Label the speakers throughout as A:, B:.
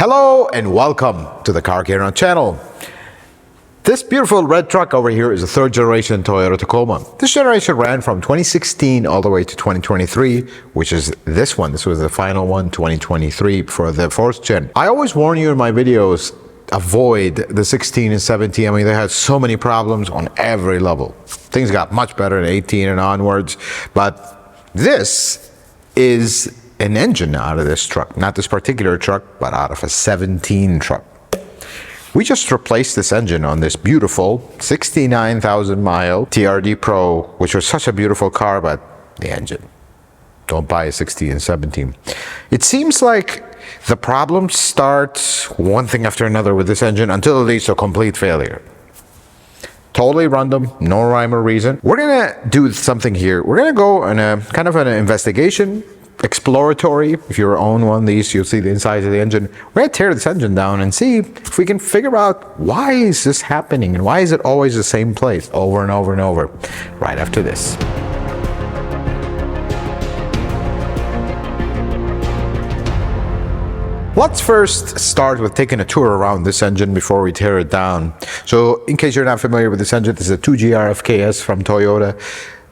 A: Hello and welcome to the Car Care channel. This beautiful red truck over here is a third generation Toyota Tacoma. This generation ran from 2016 all the way to 2023, which is this one. This was the final one, 2023, for the fourth gen. I always warn you in my videos, avoid the 16 and 17. I mean, they had so many problems on every level. Things got much better in 18 and onwards, but this is an engine out of this truck, not this particular truck, but out of a 17 truck. We just replaced this engine on this beautiful 69,000 mile TRD Pro, which was such a beautiful car, but the engine. Don't buy a 16 and 17. It seems like the problems start one thing after another with this engine until it leads to complete failure. Totally random, no rhyme or reason. We're gonna do something here. We're gonna go on a kind of an investigation, exploratory. If you own one of these, you'll see the inside of the engine. We're gonna tear this engine down and see if we can figure out why is this happening and why is it always the same place over and over and over. Right after this. Let's first start with taking a tour around this engine before we tear it down. So in case you're not familiar with this engine, this is a 2GR FKS from Toyota.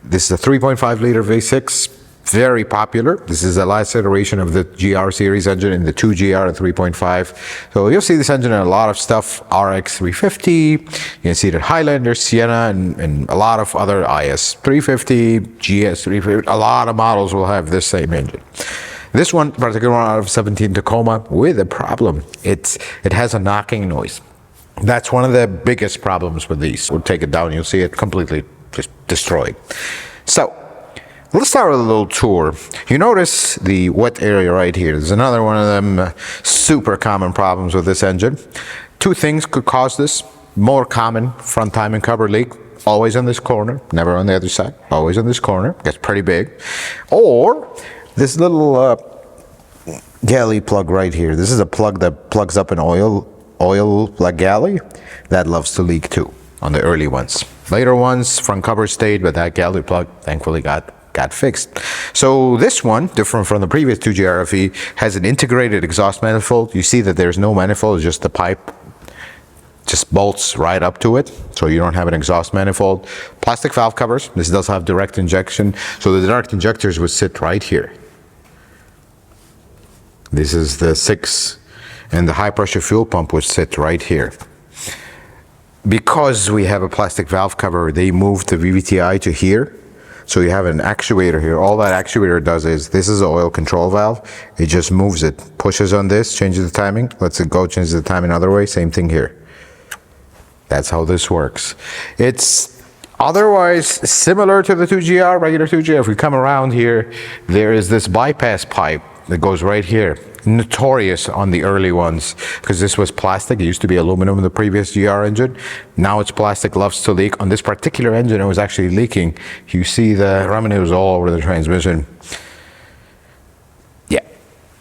A: This is a 3.5 liter V6. Very popular. This is the last iteration of the GR series engine in the 2GR and 3.5. So you'll see this engine in a lot of stuff, RX 350, you can see it at Highlander, Sienna, and a lot of other IS 350, GS 350. A lot of models will have this same engine. This one, particular one out of 17 Tacoma, with a problem. It has a knocking noise. That's one of the biggest problems with these. We'll take it down, you'll see it completely just destroyed. So let's start with a little tour. You notice the wet area right here. There's another one of them super common problems with this engine. Two things could cause this. More common, front timing cover leak. Always in this corner, never on the other side. Always in this corner, gets pretty big. Or this little galley plug right here. This is a plug that plugs up an oil like galley. That loves to leak too on the early ones. Later ones, front cover stayed, but that galley plug thankfully got fixed. So this one, different from the previous 2GR FE, has an integrated exhaust manifold. You see that there's no manifold, it's just the pipe. Just bolts right up to it, so you don't have an exhaust manifold. Plastic valve covers. This does have direct injection, so the direct injectors would sit right here. This is the 6, and the high pressure fuel pump would sit right here. Because we have a plastic valve cover, they moved the VVTi to here. So you have an actuator here. All that actuator does is, this is an oil control valve. It just moves it, pushes on this, changes the timing, lets it go, changes the timing another way. Same thing here. That's how this works. It's otherwise similar to the 2GR, regular 2GR. If we come around here, there is this bypass pipe that goes right here. Notorious on the early ones because this was plastic. It used to be aluminum in the previous GR engine. Now it's plastic, loves to leak. On this particular engine, it was actually leaking. You see the remnants all over the transmission. Yeah,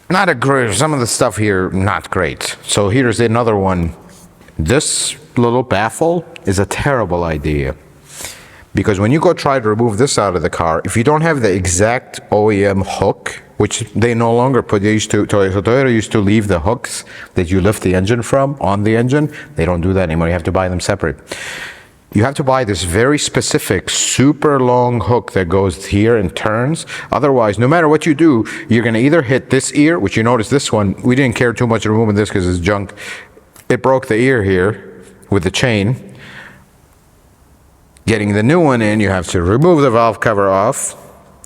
A: not a great, some of the stuff here, not great. So here's another one. This little baffle is a terrible idea. Because when you go try to remove this out of the car, if you don't have the exact OEM hook, which they no longer put, Toyota used to leave the hooks that you lift the engine from on the engine. They don't do that anymore. You have to buy them separate. You have to buy this very specific, super long hook that goes here and turns. Otherwise, no matter what you do, you're going to either hit this ear, which you notice this one, we didn't care too much removing this because it's junk. It broke the ear here with the chain. Getting the new one in, you have to remove the valve cover off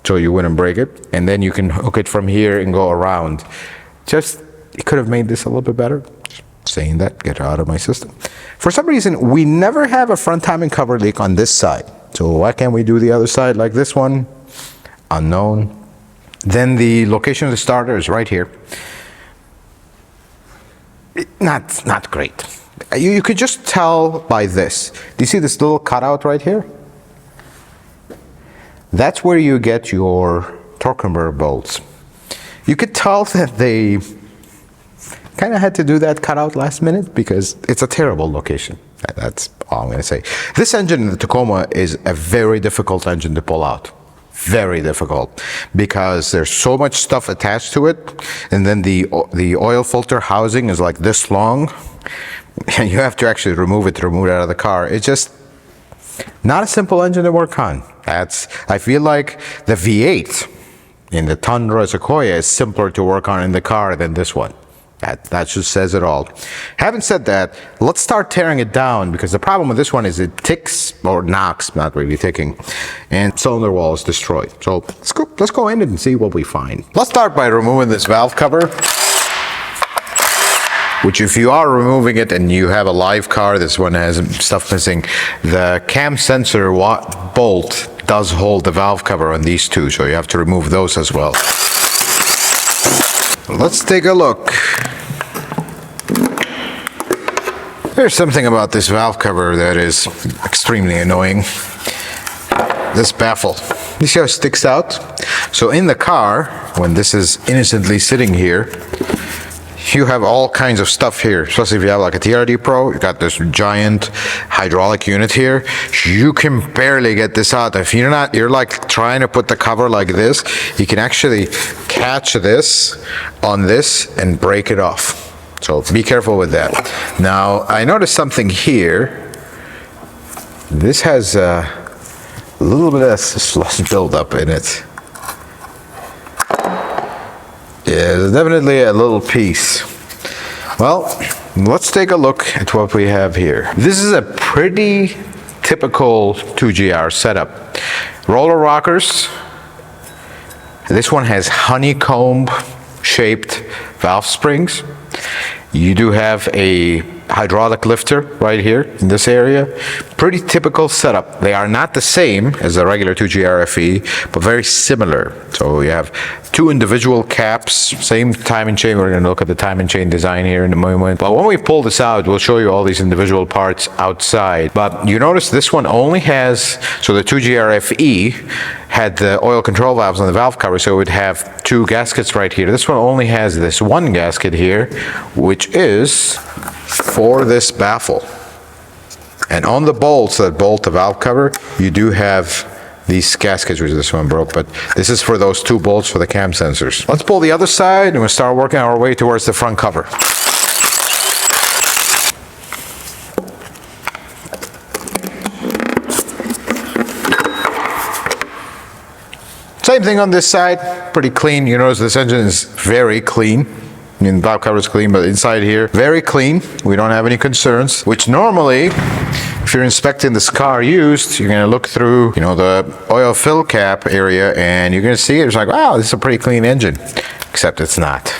A: so you wouldn't break it, and then you can hook it from here and go around. Just, you could have made this a little bit better. Just saying that, get it out of my system. For some reason, we never have a front timing cover leak on this side. So why can't we do the other side like this one? Unknown. Then the location of the starter is right here. Not great. You could just tell by this. Do you see this little cutout right here? That's where you get your torque converter bolts. You could tell that they kind of had to do that cutout last minute because it's a terrible location. That's all I'm going to say. This engine in the Tacoma is a very difficult engine to pull out. very difficult because there's so much stuff attached to it, and then the oil filter housing is like this long, and you have to actually remove it out of the car. It's just not a simple engine to work on. I feel like the V8 in the Tundra Sequoia is simpler to work on in the car than this one. That just says it all. Having said that, let's start tearing it down, because the problem with this one is it ticks, or knocks, not really ticking, and cylinder wall is destroyed. So let's go in and see what we find. Let's start by removing this valve cover, which, if you are removing it and you have a live car, this one has stuff missing. The cam sensor bolt does hold the valve cover on these two, so you have to remove those as well. Let's take a look. There's something about this valve cover that is extremely annoying. This baffle. You see how it sticks out? So in the car, when this is innocently sitting here, you have all kinds of stuff here, especially if you have like a TRD Pro. You got this giant hydraulic unit here. You can barely get this out. If you're like trying to put the cover like this, you can actually catch this on this and break it off. So be careful with that. Now, I noticed something here. This has a little bit of sludge buildup in it. Yeah, there's definitely a little piece. Well, let's take a look at what we have here. This is a pretty typical 2GR setup. Roller rockers. This one has honeycomb shaped valve springs. You do have a hydraulic lifter right here in this area. Pretty typical setup. They are not the same as a regular 2GR FE, but very similar. So you have two individual caps, same timing chain. We're going to look at the timing chain design here in a moment. But when we pull this out, we'll show you all these individual parts outside. But you notice this one only has, so the 2GR FE had the oil control valves on the valve cover, so it would have two gaskets right here. This one only has this one gasket here, which is for this baffle. And on the bolts that bolt the valve cover, you do have these gaskets, which this one broke, but this is for those two bolts for the cam sensors. Let's pull the other side and we'll start working our way towards the front cover. Same thing on this side, pretty clean. You notice this engine is very clean. I mean, the valve cover is clean, but inside here, very clean. We don't have any concerns, which normally, if you're inspecting this car used, you're gonna look through, the oil fill cap area, and you're gonna see it. It's like, wow, this is a pretty clean engine, except it's not.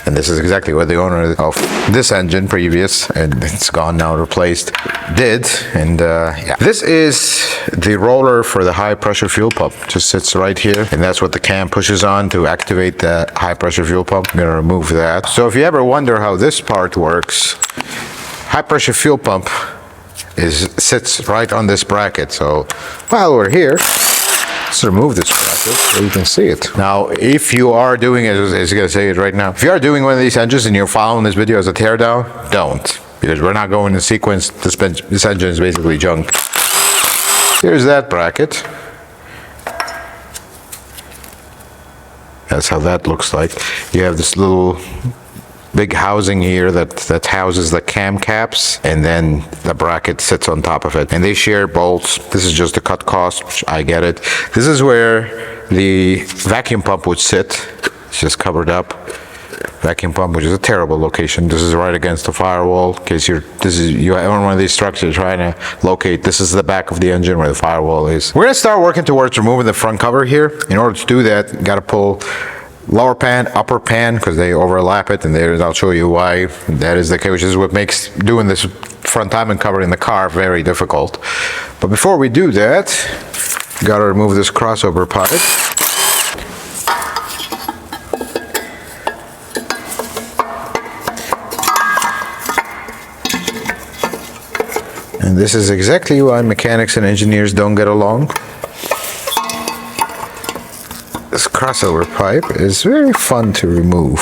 A: And this is exactly what the owner of this engine, previous, and it's gone now, replaced, did. And yeah, this is the roller for the high pressure fuel pump. Just sits right here, and that's what the cam pushes on to activate the high pressure fuel pump. I'm gonna remove that. So if you ever wonder how this part works, high pressure fuel pump sits right on this bracket. So while we're here, let's remove this bracket so you can see it. Now, if you are doing it, as I'm gonna say it right now, if you are doing one of these engines and you're following this video as a teardown, don't, because we're not going in sequence. This engine is basically junk. Here's that bracket. That's how that looks like. You have this little big housing here that houses the cam caps, and then the bracket sits on top of it, and they share bolts. This is just to cut costs. I get it. This is where the vacuum pump would sit. It's just covered up. Vacuum pump, which is a terrible location. This is right against the firewall. In case you're on one of these structures trying to locate. This is the back of the engine where the firewall is. We're gonna start working towards removing the front cover here. In order to do that, you gotta pull lower pan, upper pan, because they overlap it, and I'll show you why that is the case, which is what makes doing this front timing cover in the car very difficult. But before we do that, you gotta remove this crossover pipe. And this is exactly why mechanics and engineers don't get along. This crossover pipe is very fun to remove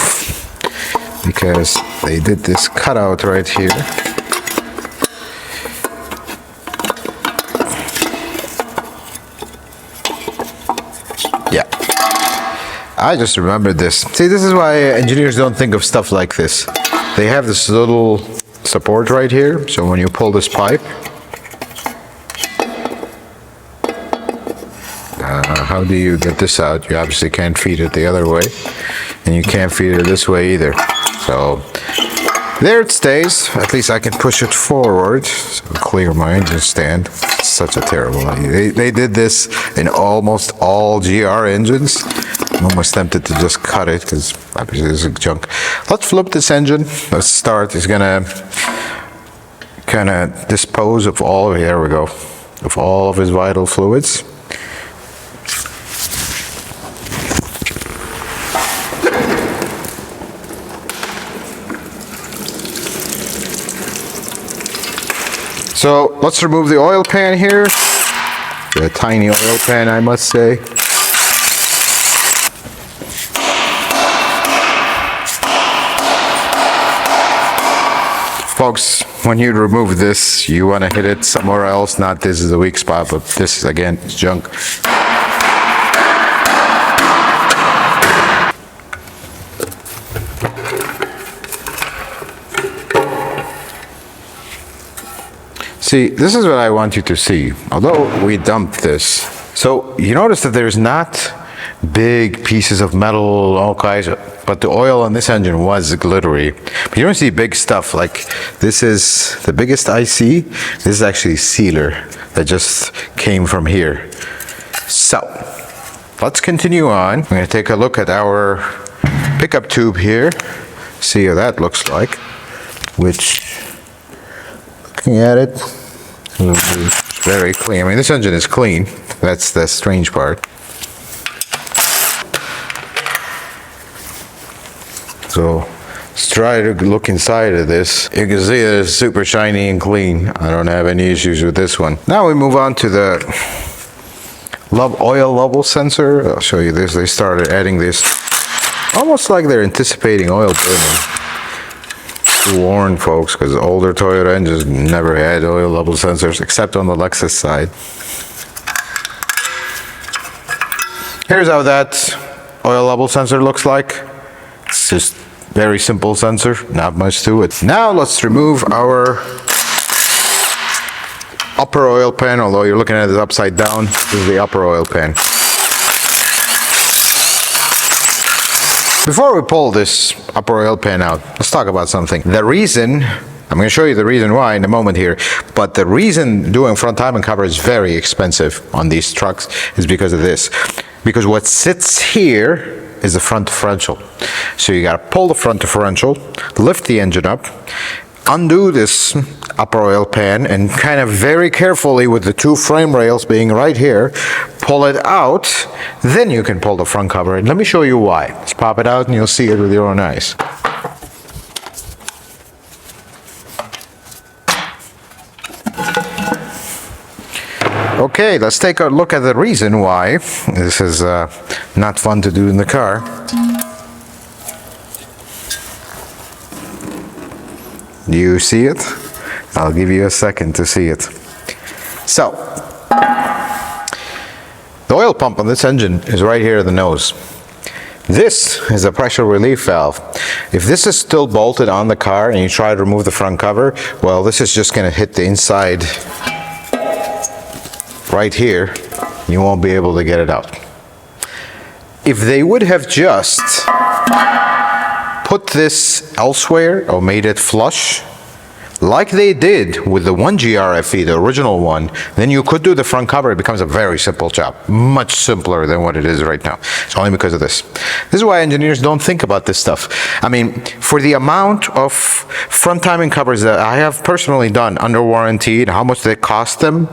A: because they did this cutout right here. I just remembered this. See, this is why engineers don't think of stuff like this. They have this little support right here, so when you pull this pipe, how do you get this out? You obviously can't feed it the other way, and you can't feed it this way either. So there it stays. At least I can push it forward, so clear my engine stand. It's such a terrible idea. They did this in almost all GR engines. I'm almost tempted to just cut it because obviously this is junk. Let's flip this engine. Let's start. It's gonna kind of dispose of all of, here we go, of all of his vital fluids. So let's remove the oil pan here. A tiny oil pan, I must say. Folks, when you remove this, you want to hit it somewhere else. Not this is a weak spot, but this, again, is junk. See, this is what I want you to see. Although we dumped this, so you notice that there's not big pieces of metal, all kinds of, but the oil on this engine was glittery. But you don't see big stuff like this. Is the biggest I see. This is actually sealer that just came from here. So let's continue on. I'm going to take a look at our pickup tube here, see how that looks like, which, looking at it, it's very clean. I mean, this engine is clean. That's the strange part. So let's try to look inside of this. You can see it's super shiny and clean. I don't have any issues with this one. Now we move on to the oil level sensor. I'll show you this. They started adding this almost like they're anticipating oil burning. To warn folks, because older Toyota engines never had oil level sensors except on the Lexus side. Here's how that oil level sensor looks like. It's just very simple sensor, not much to it. Now let's remove our upper oil pan, although you're looking at it upside down. This is the upper oil pan. Before we pull this upper oil pan out, let's talk about something. The reason, I'm going to show you the reason why in a moment here, but the reason doing front timing cover is very expensive on these trucks is because of this. Because what sits here is the front differential. So you got to pull the front differential, lift the engine up, undo this upper oil pan, and kind of very carefully with the two frame rails being right here, pull it out, then you can pull the front cover. And let me show you why. Let's pop it out and you'll see it with your own eyes. Okay, let's take a look at the reason why this is not fun to do in the car. Do you see it? I'll give you a second to see it. So, the oil pump on this engine is right here at the nose. This is a pressure relief valve. If this is still bolted on the car and you try to remove the front cover, well, this is just going to hit the inside right here. You won't be able to get it out. If they would have just put this elsewhere or made it flush, like they did with the 1GRFE, the original one, then you could do the front cover. It becomes a very simple job, much simpler than what it is right now. It's only because of this. This is why engineers don't think about this stuff. I mean, for the amount of front timing covers that I have personally done under warranty and how much they cost them,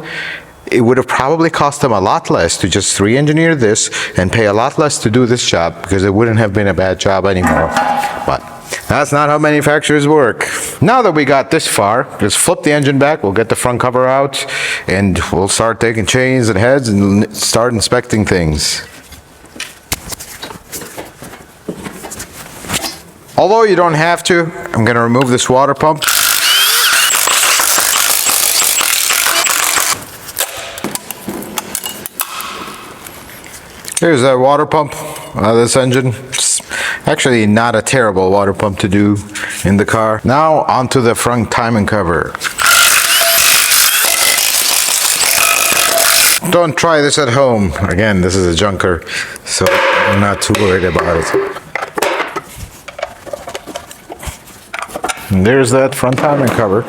A: it would have probably cost them a lot less to just re-engineer this and pay a lot less to do this job, because it wouldn't have been a bad job anymore. But that's not how manufacturers work. Now that we got this far, just flip the engine back, we'll get the front cover out, and we'll start taking chains and heads and start inspecting things. Although you don't have to, I'm going to remove this water pump. Here's a water pump of this engine. It's actually not a terrible water pump to do in the car. Now onto the front timing cover. Don't try this at home. Again, this is a junker, so I'm not too worried about it. And there's that front timing cover,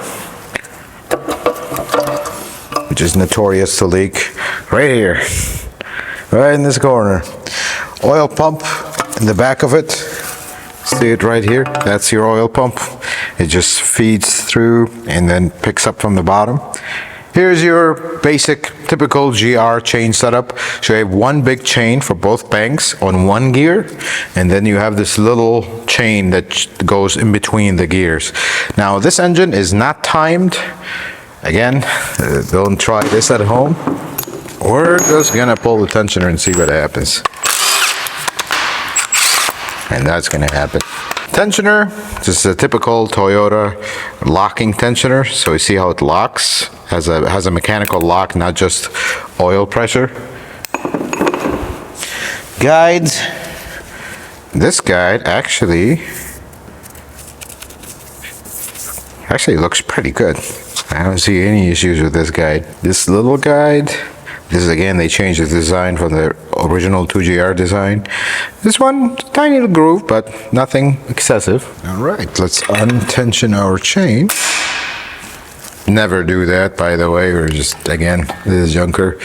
A: which is notorious to leak right here, right in this corner. Oil pump in the back of it. See it right here? That's your oil pump. It just feeds through and then picks up from the bottom. Here's your basic, typical GR chain setup. So you have one big chain for both banks on one gear, and then you have this little chain that goes in between the gears. Now this engine is not timed. Again, don't try this at home. We're just gonna pull the tensioner and see what happens. And that's gonna happen. Tensioner, this is a typical Toyota locking tensioner. So you see how it locks, has a mechanical lock, not just oil pressure. Guides. This guide actually looks pretty good. I don't see any issues with this guide. This little guide, this is again, they changed the design from the original 2GR design. This one, tiny little groove, but nothing excessive. All right, let's untension our chain. Never do that, by the way, or just, again, this is junker.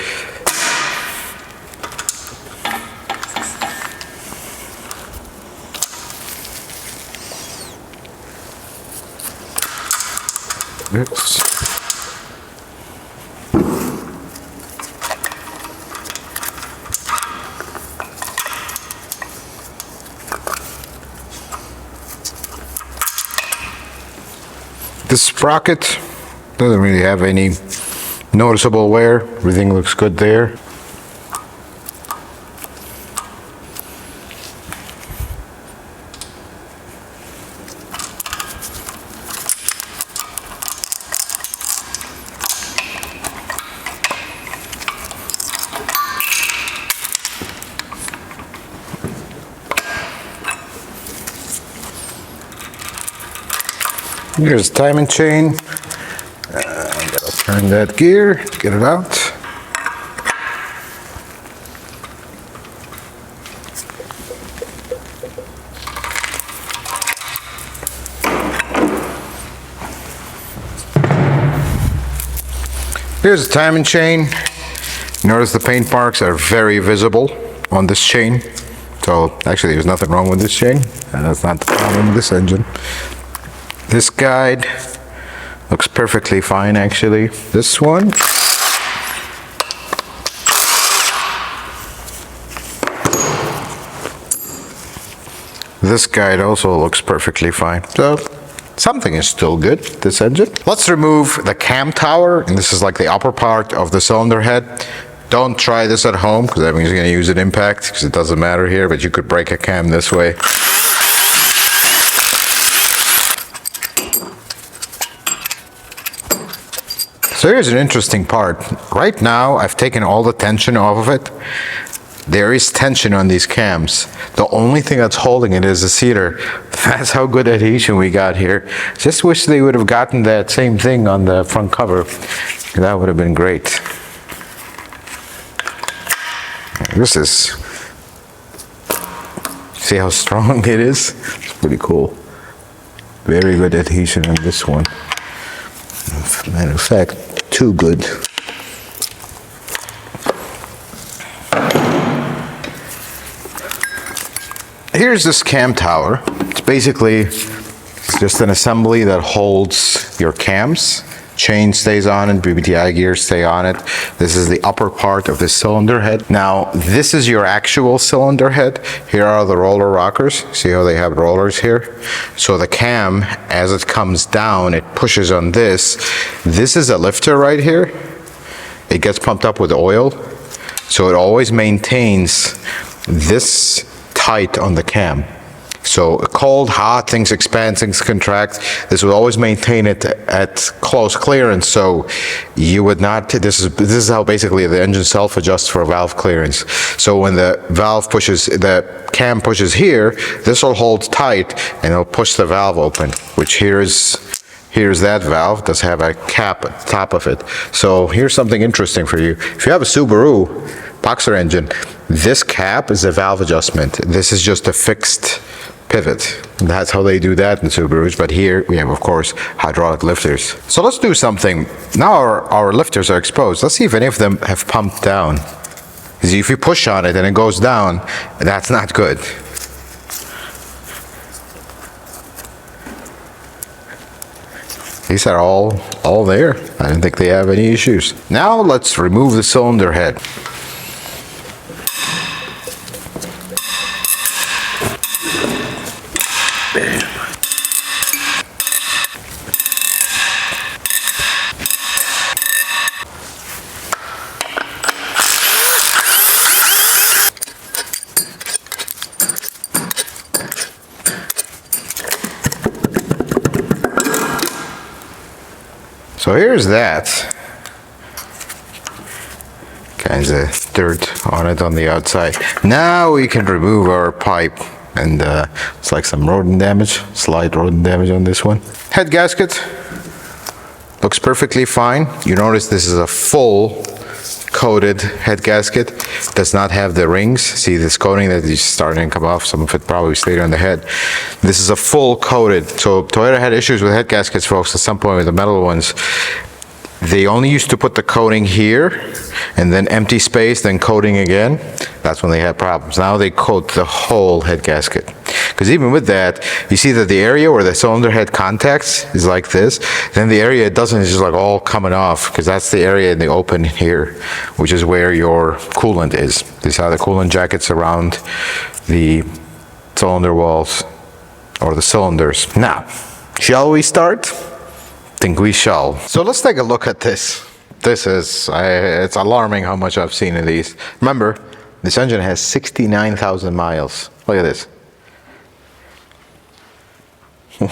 A: Oops. This sprocket doesn't really have any noticeable wear. Everything looks good there. Here's the timing chain. I gotta turn that gear, get it out. Here's the timing chain. Notice the paint marks are very visible on this chain. So actually there's nothing wrong with this chain, and that's not the problem with this engine. This guide looks perfectly fine, actually. This one, this guide also looks perfectly fine. So something is still good, this engine. Let's remove the cam tower, and this is like the upper part of the cylinder head. Don't try this at home, because that means you're gonna use an impact, because it doesn't matter here, but you could break a cam this way. So here's an interesting part. Right now, I've taken all the tension off of it. There is tension on these cams. The only thing that's holding it is the sealer. That's how good adhesion we got here. Just wish they would have gotten that same thing on the front cover. That would have been great. This is, see how strong it is? It's pretty cool. Very good adhesion on this one. Matter of fact, too good. Here's this cam tower. It's basically just an assembly that holds your cams. Chain stays on it, BBTI gears stay on it. This is the upper part of the cylinder head. Now, this is your actual cylinder head. Here are the roller rockers. See how they have rollers here? So the cam, as it comes down, it pushes on this. This is a lifter right here. It gets pumped up with oil. So it always maintains this tight on the cam. So cold, hot, things expand, things contract. This will always maintain it at close clearance, so you would not, this is how basically the engine self-adjusts for valve clearance. So when the valve pushes, the cam pushes here, this will hold tight and it'll push the valve open, which here's that valve, does have a cap at the top of it. So here's something interesting for you. If you have a Subaru boxer engine, this cap is a valve adjustment. This is just a fixed pivot. That's how they do that in Subarus, but here we have, of course, hydraulic lifters. So let's do something. Now our lifters are exposed. Let's see if any of them have pumped down. Because if you push on it and it goes down, that's not good. These are all there. I don't think they have any issues. Now let's remove the cylinder head. So here's that. Kinds of dirt on it on the outside. Now we can remove our pipe, and it's like some rodent damage, slight rodent damage on this one. Head gasket looks perfectly fine. You notice this is a full coated head gasket. Does not have the rings. See this coating that is starting to come off. Some of it probably stayed on the head. This is a full coated. So Toyota had issues with head gaskets, folks, at some point with the metal ones. They only used to put the coating here and then empty space, then coating again. That's when they had problems. Now they coat the whole head gasket. Because even with that, you see that the area where the cylinder head contacts is like this. Then the area it doesn't is just like all coming off, because that's the area in the open here, which is where your coolant is. These are the coolant jackets around the cylinder walls or the cylinders. Now, shall we start? I think we shall. So let's take a look at this. This is, it's alarming how much I've seen in these. Remember, this engine has 69,000 miles. Look at this.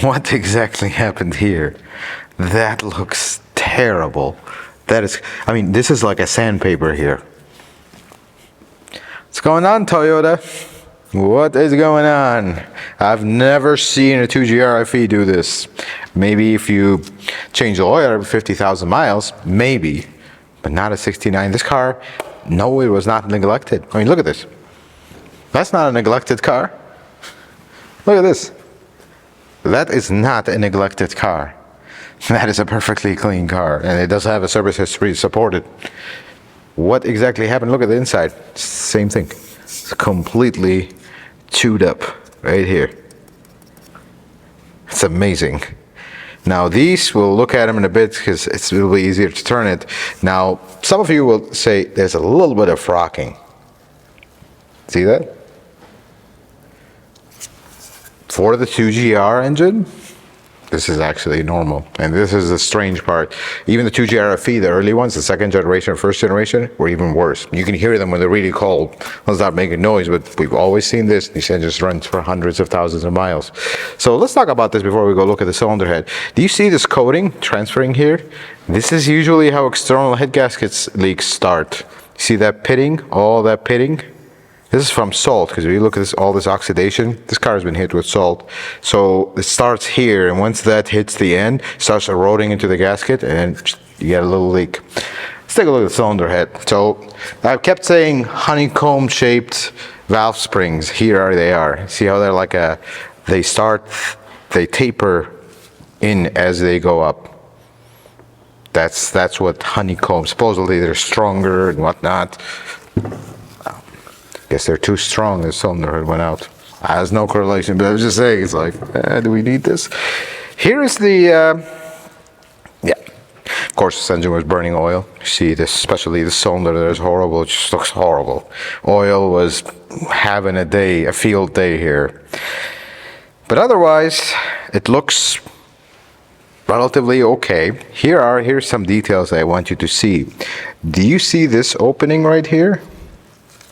A: What exactly happened here? That looks terrible. That is, I mean, this is like a sandpaper here. What's going on, Toyota? What is going on? I've never seen a 2GR-FE do this. Maybe if you change the oil every 50,000 miles, maybe, but not a 69. This car, no, it was not neglected. I mean, look at this. That's not a neglected car. Look at this. That is not a neglected car. That is a perfectly clean car, and it does have a service history supported. What exactly happened? Look at the inside. Same thing. It's completely chewed up right here. It's amazing. Now these, we'll look at them in a bit because it's a little bit easier to turn it. Now, some of you will say there's a little bit of rocking. See that? For the 2GR engine, this is actually normal. And this is the strange part. Even the 2GR-FE, the early ones, the second generation or first generation, were even worse. You can hear them when they're really cold. They'll start making noise, but we've always seen this. These engines run for hundreds of thousands of miles. So let's talk about this before we go look at the cylinder head. Do you see this coating transferring here? This is usually how external head gaskets leaks start. See that pitting, all that pitting? This is from salt, because if you look at this, all this oxidation, this car has been hit with salt. So it starts here, and once that hits the end, it starts eroding into the gasket, and you get a little leak. Let's take a look at the cylinder head. So I kept saying honeycomb-shaped valve springs. Here they are. See how they're like a, they taper in as they go up. That's what honeycomb, supposedly they're stronger and whatnot. Guess they're too strong, the cylinder head went out. Has no correlation, but I was just saying, it's like, do we need this? Here is the, yeah. Of course, this engine was burning oil. You see this, especially the cylinder there is horrible. It just looks horrible. Oil was having a day, a field day here. But otherwise, it looks relatively okay. Here's some details I want you to see. Do you see this opening right here?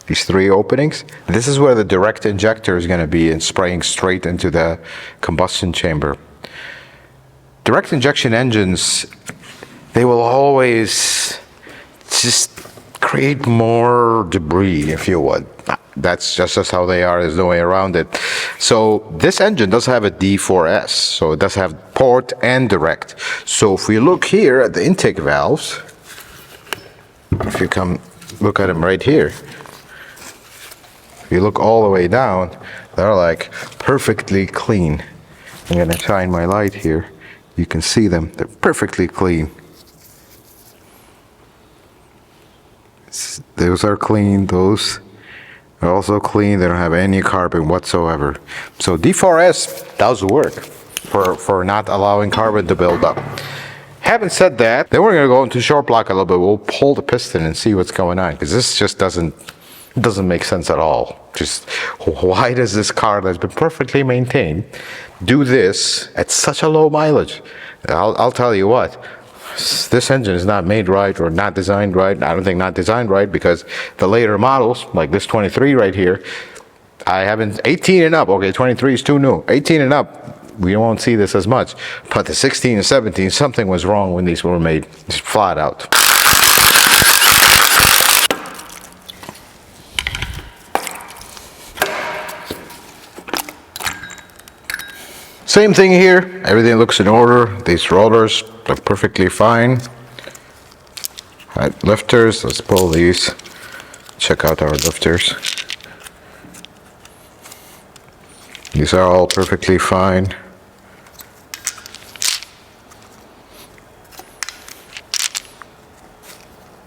A: these three openings. This is where the direct injector is going to be and spraying straight into the combustion chamber. Direct injection engines, they will always just create more debris, if you would. That's just how they are. There's no way around it. So this engine does have a D4S, so it does have port and direct. So if we look here at the intake valves, if you come look at them right here, if you look all the way down, they're like perfectly clean. I'm gonna shine my light here. You can see them. They're perfectly clean. Those are clean. Those are also clean. They don't have any carbon whatsoever. So D4S does work for not allowing carbon to build up. Having said that, then we're going to go into short block a little bit. We'll pull the piston and see what's going on, because this just doesn't make sense at all. Just why does this car that's been perfectly maintained do this at such a low mileage? I'll tell you what. This engine is not made right or not designed right. I don't think not designed right, because the later models, like this 23 right here, I haven't, 18 and up, okay, 23 is too new. 18 and up, we won't see this as much. But the 16 and 17, something was wrong when these were made, just flat out. Same thing here, everything looks in order. These rollers look perfectly fine. Right, lifters, let's pull these. Check out our lifters. These are all perfectly fine.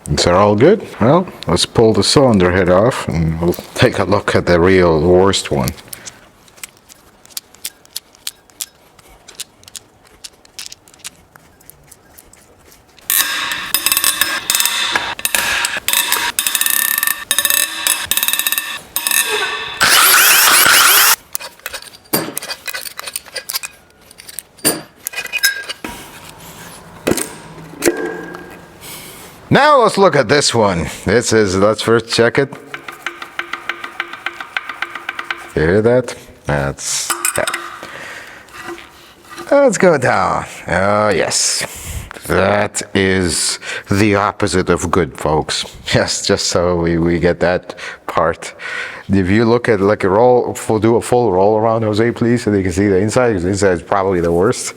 A: These are all good. Well, let's pull the cylinder head off and we'll take a look at the real worst one. Now let's look at this one. This is, let's first check it. You hear that? That's, yeah. Let's go down. Oh, yes. That is the opposite of good, folks. Yes, just so we get that part. If you look at like a roll, do a full roll around, Jose, please, so you can see the inside, because the inside is probably the worst.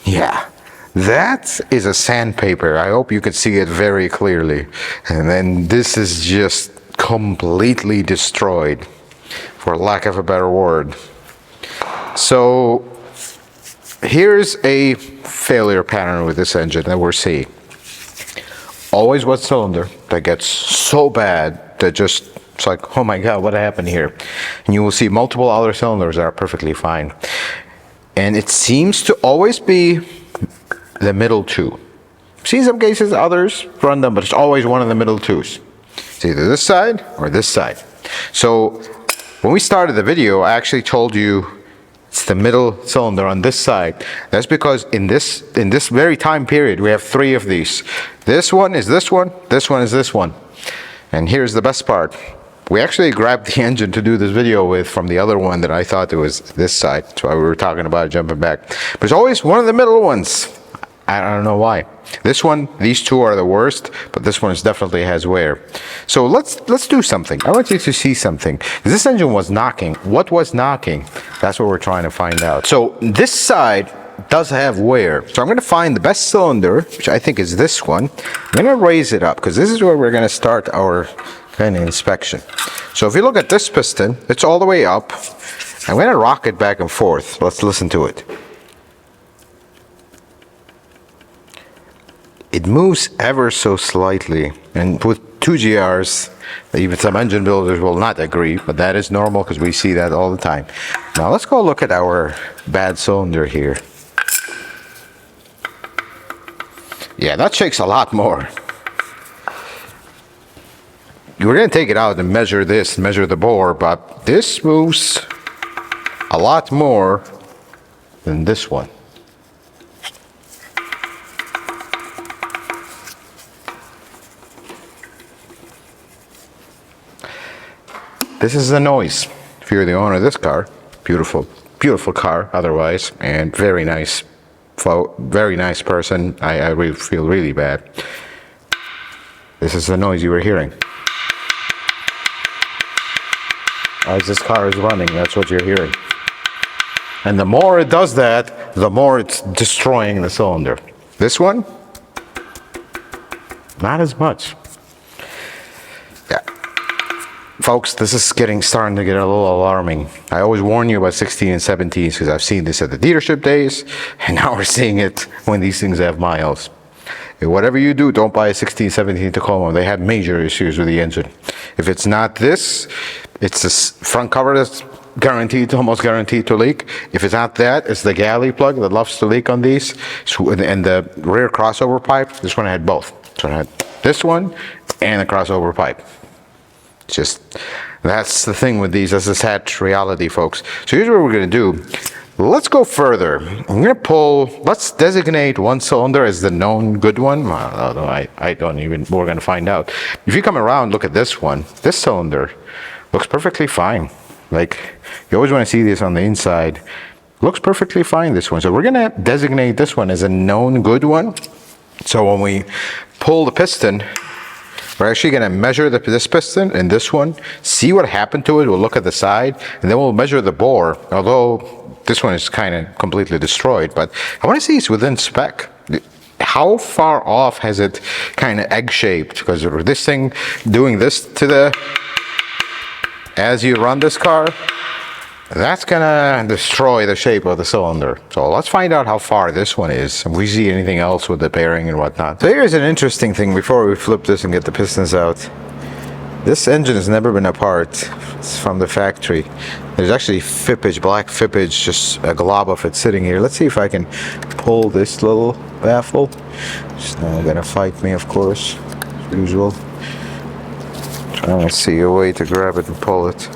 A: Yeah. That is a sandpaper. I hope you can see it very clearly. And then this is just completely destroyed, for lack of a better word. So here's a failure pattern with this engine that we're seeing. Always one cylinder that gets so bad that just, it's like, oh my God, what happened here? And you will see multiple other cylinders that are perfectly fine. And it seems to always be the middle two. See, in some cases others run them, but it's always one of the middle twos. It's either this side or this side. So when we started the video, I actually told you it's the middle cylinder on this side. That's because in this very time period, we have three of these. This one is this one is this one. And here's the best part. We actually grabbed the engine to do this video with from the other one that I thought it was this side. That's why we were talking about jumping back. But it's always one of the middle ones. I don't know why. This one, these two are the worst, but this one definitely has wear. So let's do something. I want you to see something. This engine was knocking. What was knocking? That's what we're trying to find out. So this side does have wear. So I'm going to find the best cylinder, which I think is this one. I'm going to raise it up, because this is where we're going to start our kind of inspection. So if you look at this piston, it's all the way up. I'm going to rock it back and forth. Let's listen to it. It moves ever so slightly, and with 2GRs, even some engine builders will not agree, but that is normal because we see that all the time. Now let's go look at our bad cylinder here. Yeah, that shakes a lot more. We're going to take it out and measure this, measure the bore, but this moves a lot more than this one. this is the noise. If you're the owner of this car, beautiful, beautiful car otherwise, and very nice, very nice person. I really feel really bad. This is the noise you were hearing. As this car is running, that's what you're hearing. And the more it does that, the more it's destroying the cylinder. This one, not as much. Yeah. Folks, this is starting to get a little alarming. I always warn you about 16 and 17s because I've seen this at the dealership days, and now we're seeing it when these things have miles. Whatever you do, don't buy a 16, 17 Tacoma. They have major issues with the engine. If it's not this, it's this front cover that's guaranteed, almost guaranteed to leak. If it's not that, it's the galley plug that loves to leak on these. So, and the rear crossover pipe, this one had both. So I had this one and the crossover pipe. Just, that's the thing with these. That's the sad reality, folks. So here's what we're going to do. Let's go further. I'm going to let's designate one cylinder as the known good one. I don't even, we're going to find out. If you come around, look at this one. This cylinder looks perfectly fine. Like, you always want to see this on the inside. Looks perfectly fine, this one. So we're going to designate this one as a known good one. So when we pull the piston, we're actually going to measure this piston and this one, see what happened to it. We'll look at the side, and then we'll measure the bore, although this one is kind of completely destroyed, but I want to see it's within spec. How far off has it kind of egg-shaped? Because this thing, doing this to the, as you run this car, that's gonna destroy the shape of the cylinder. So let's find out how far this one is, if we see anything else with the bearing and whatnot. So here's an interesting thing before we flip this and get the pistons out. This engine has never been apart. It's from the factory. There's actually fippage, black fippage, just a glob of it sitting here. Let's see if I can pull this little baffle. It's now gonna fight me, of course, as usual. Trying to see a way to grab it and pull it.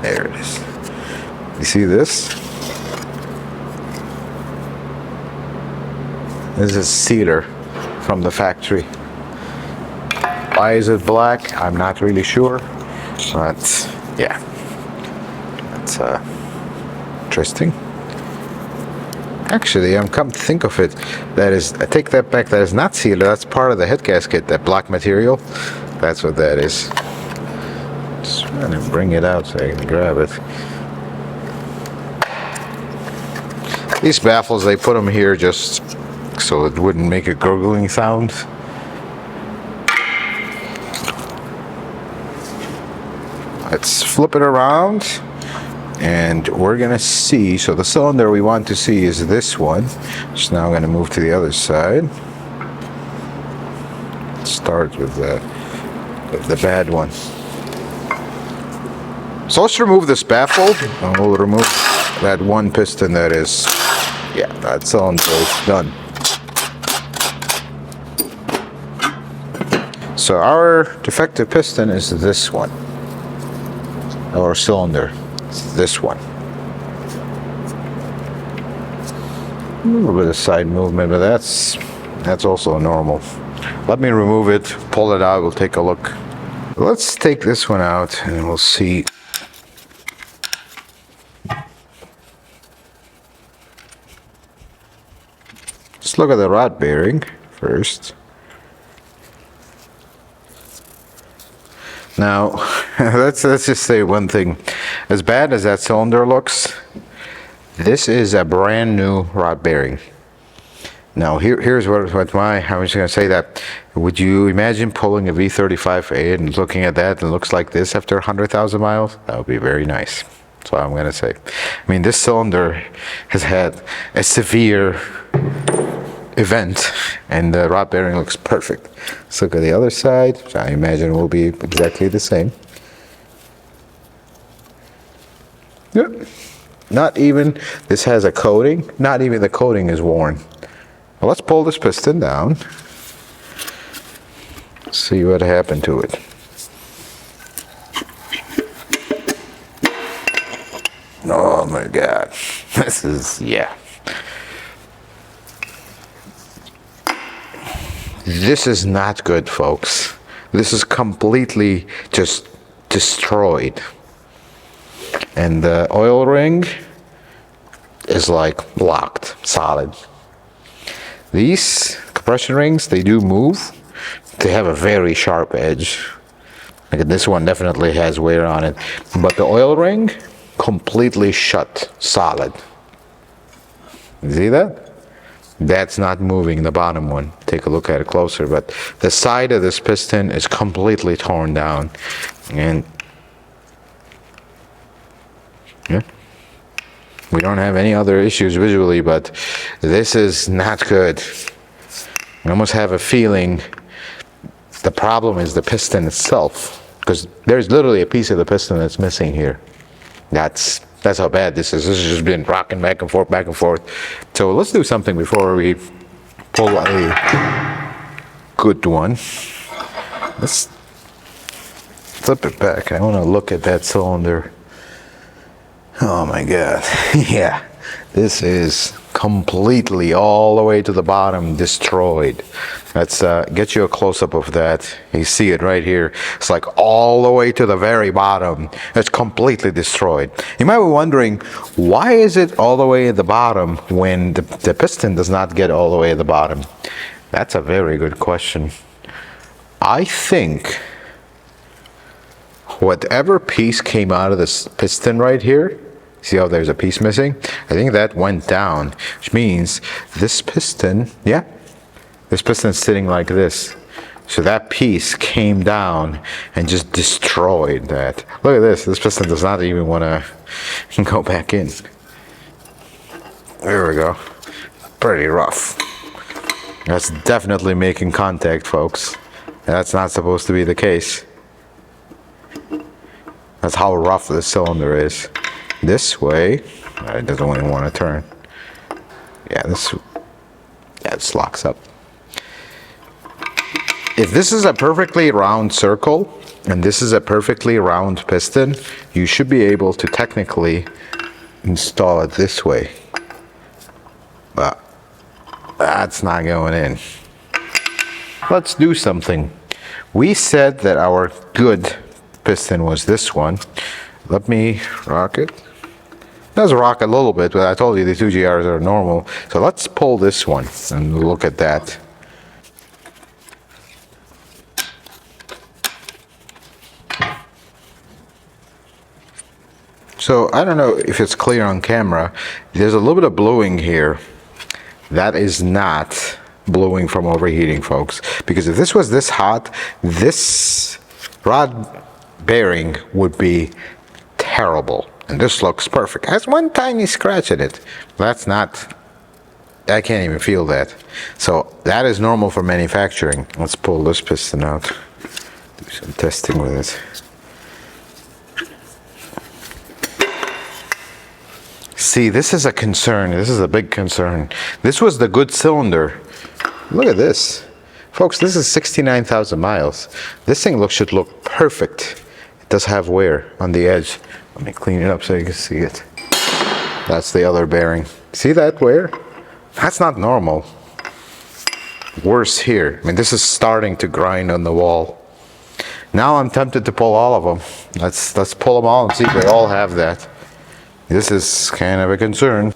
A: There it is. You see this? This is cedar from the factory. Why is it black? I'm not really sure, but yeah, that's interesting. Actually, I'm come to think of it, that is, I take that back, that is not cedar, that's part of the head gasket, that black material. That's what that is. Just trying to bring it out so I can grab it. These baffles, they put them here just so it wouldn't make a gurgling sound. Let's flip it around and we're gonna see. So the cylinder we want to see is this one. So now I'm gonna move to the other side. Start with the bad one. So let's remove this baffle and we'll remove that one piston that is, yeah, that cylinder is done. So our defective piston is this one. Our cylinder is this one. A little bit of side movement, but that's also normal. Let me remove it, pull it out, we'll take a look. Let's take this one out and we'll see. Let's look at the rod bearing first. Now, let's just say one thing. As bad as that cylinder looks, this is a brand new rod bearing. Now, here's what I was going to say that. Would you imagine pulling a V35A and looking at that and it looks like this after 100,000 miles? That would be very nice. That's what I'm going to say. I mean, this cylinder has had a severe event and the rod bearing looks perfect. Let's look at the other side, which I imagine will be exactly the same. Yep. Not even, this has a coating, not even the coating is worn. Well, let's pull this piston down, see what happened to it. Oh my God, this is, yeah. This is not good, folks. This is completely just destroyed. And the oil ring is like locked, solid. These compression rings, they do move. They have a very sharp edge. Like this one definitely has wear on it. But the oil ring, completely shut, solid. You see that? That's not moving, the bottom one. Take a look at it closer. But the side of this piston is completely torn down. And yeah, we don't have any other issues visually, but this is not good. I almost have a feeling the problem is the piston itself, because there's literally a piece of the piston that's missing here. That's how bad this is. This has just been rocking back and forth, back and forth. So let's do something before we pull a good one. Let's flip it back. I want to look at that cylinder. Oh my God. Yeah, this is completely all the way to the bottom destroyed. Let's get you a close-up of that. You see it right here. It's like all the way to the very bottom. It's completely destroyed. You might be wondering, why is it all the way at the bottom when the piston does not get all the way at the bottom? That's a very good question. I think whatever piece came out of this piston right here, see how there's a piece missing? I think that went down, which means this piston, yeah, this piston is sitting like this. So that piece came down and just destroyed that. Look at this. This piston does not even want to go back in. There we go. Pretty rough. That's definitely making contact, folks. That's not supposed to be the case. That's how rough this cylinder is. This way, it doesn't even want to turn. Yeah, this locks up. If this is a perfectly round circle and this is a perfectly round piston, you should be able to technically install it this way. But that's not going in. Let's do something. We said that our good piston was this one. Let me rock it. It does rock a little bit, but I told you the 2GRs are normal. So let's pull this one and look at that. So I don't know if it's clear on camera. There's a little bit of bluing here. That is not bluing from overheating, folks. Because if this was this hot, this rod bearing would be terrible. And this looks perfect. It has one tiny scratch in it. That's not, I can't even feel that. So that is normal for manufacturing. Let's pull this piston out. Do some testing with it. See, this is a concern. This is a big concern. This was the good cylinder. Look at this. Folks, this is 69,000 miles. This thing should look perfect. It does have wear on the edge. Let me clean it up so you can see it. That's the other bearing. See that wear? That's not normal. Worse here. I mean, this is starting to grind on the wall. Now I'm tempted to pull all of them. Let's pull them all and see if they all have that. This is kind of a concern.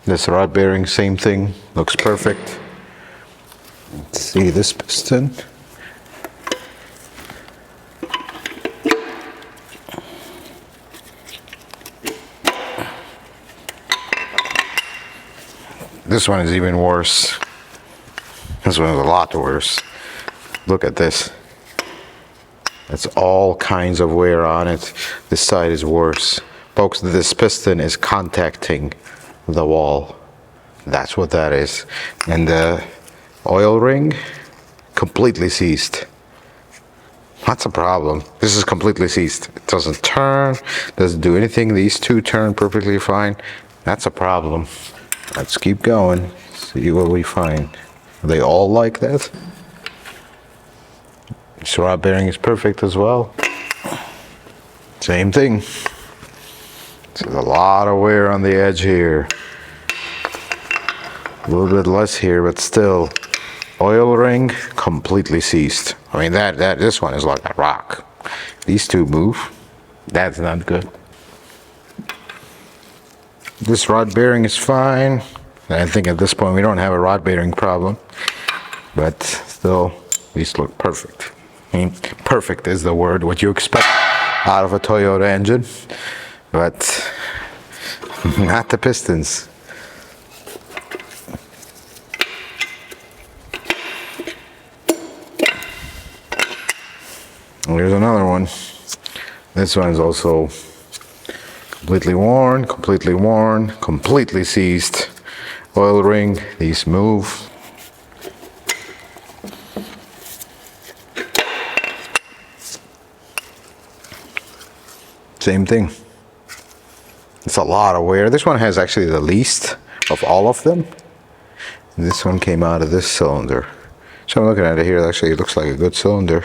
A: This rod bearing, same thing. Looks perfect. Let's see this piston. This one is even worse. This one is a lot worse. Look at this. That's all kinds of wear on it. This side is worse. Folks, this piston is contacting the wall. That's what that is. And the oil ring, completely seized. That's a problem. This is completely seized. It doesn't turn, doesn't do anything. These two turn perfectly fine. That's a problem. Let's keep going, see what we find. Are they all like that? This rod bearing is perfect as well. Same thing. There's a lot of wear on the edge here. A little bit less here, but still. Oil ring completely seized. I mean, this one is like a rock. These two move. That's not good. This rod bearing is fine. I think at this point we don't have a rod bearing problem, but still, these look perfect. I mean, perfect is the word, what you expect out of a Toyota engine, but not the pistons. Here's another one. This one is also completely worn, completely seized. Oil ring, these move. Same thing. It's a lot of wear. This one has actually the least of all of them. This one came out of this cylinder. So I'm looking at it here, actually it looks like a good cylinder.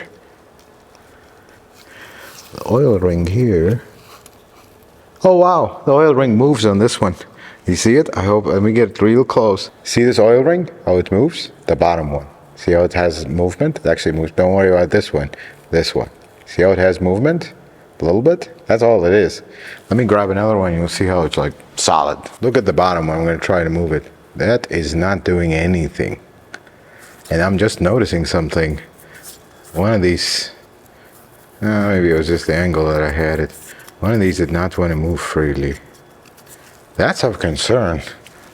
A: The oil ring here. Oh wow, the oil ring moves on this one. You see it? I hope, let me get real close. See this oil ring? How it moves? The bottom one. See how it has movement? It actually moves. Don't worry about this one. This one. See how it has movement? A little bit? That's all it is. Let me grab another one. You'll see how it's like solid. Look at the bottom one. I'm going to try to move it. That is not doing anything. And I'm just noticing something. One of these, maybe it was just the angle that I had it. One of these did not want to move freely. That's of concern.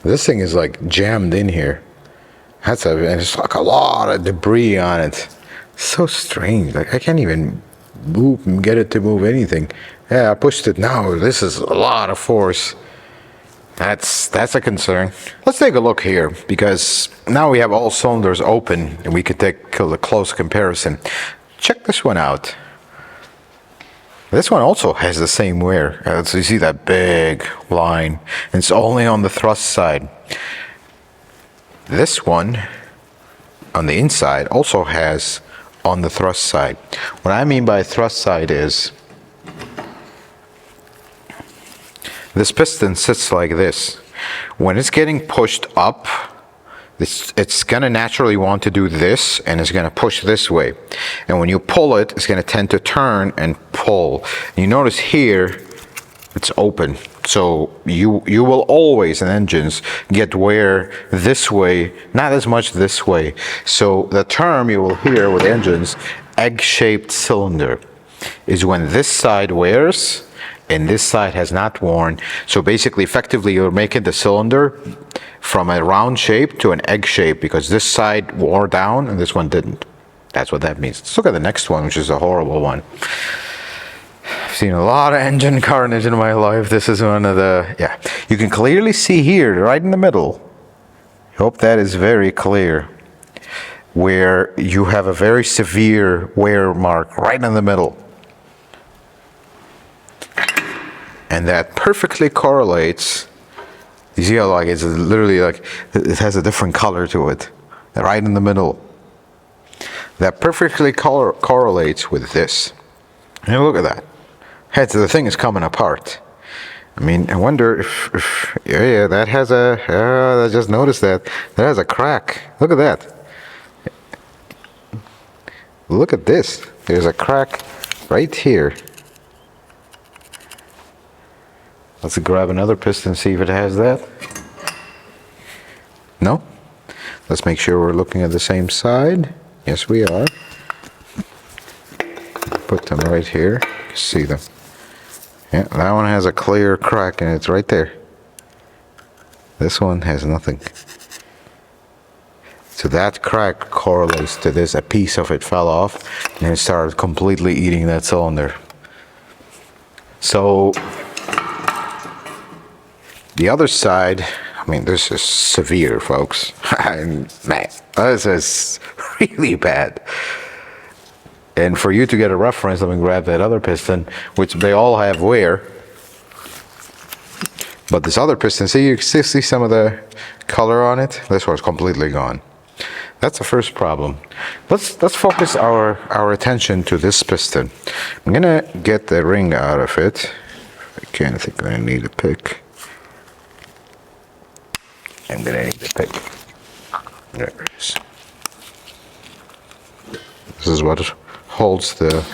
A: This thing is like jammed in here. And it's like a lot of debris on it. So strange. Like I can't even move and get it to move anything. Yeah, I pushed it now. This is a lot of force. That's a concern. Let's take a look here, because now we have all cylinders open and we could take a close comparison. Check this one out. This one also has the same wear. So you see that big line. And it's only on the thrust side. This one on the inside also has on the thrust side. What I mean by thrust side is this piston sits like this. When it's getting pushed up, it's going to naturally want to do this, and it's going to push this way. And when you pull it, it's going to tend to turn and pull. And you notice here, it's open. So you will always in engines get wear this way, not as much this way. So the term you will hear with engines, egg-shaped cylinder, is when this side wears and this side has not worn. So basically, effectively, you're making the cylinder from a round shape to an egg shape, because this side wore down and this one didn't. That's what that means. Let's look at the next one, which is a horrible one. I've seen a lot of engine carnage in my life. This is one of the, yeah. You can clearly see here, right in the middle. I hope that is very clear. Where you have a very severe wear mark right in the middle. And that perfectly correlates. You see how like it's literally like it has a different color to it, right in the middle. That perfectly correlates with this. And look at that. The thing is coming apart. I mean, I wonder if yeah, that has a. I just noticed that has a crack. Look at that. Look at this. There's a crack right here. Let's grab another piston, see if it has that. No? Let's make sure we're looking at the same side. Yes, we are. Put them right here. See them. Yeah, that one has a clear crack and it's right there. This one has nothing. So that crack correlates to this. A piece of it fell off and it started completely eating that cylinder. So the other side, I mean, this is severe, folks. Man, this is really bad. And for you to get a reference, let me grab that other piston, which they all have wear. But this other piston, see, you see some of the color on it? This one's completely gone. That's the first problem. Let's focus our attention to this piston. I'm gonna get the ring out of it. If I can, I think I need a pick. I'm gonna need a pick. There it is. This is what holds the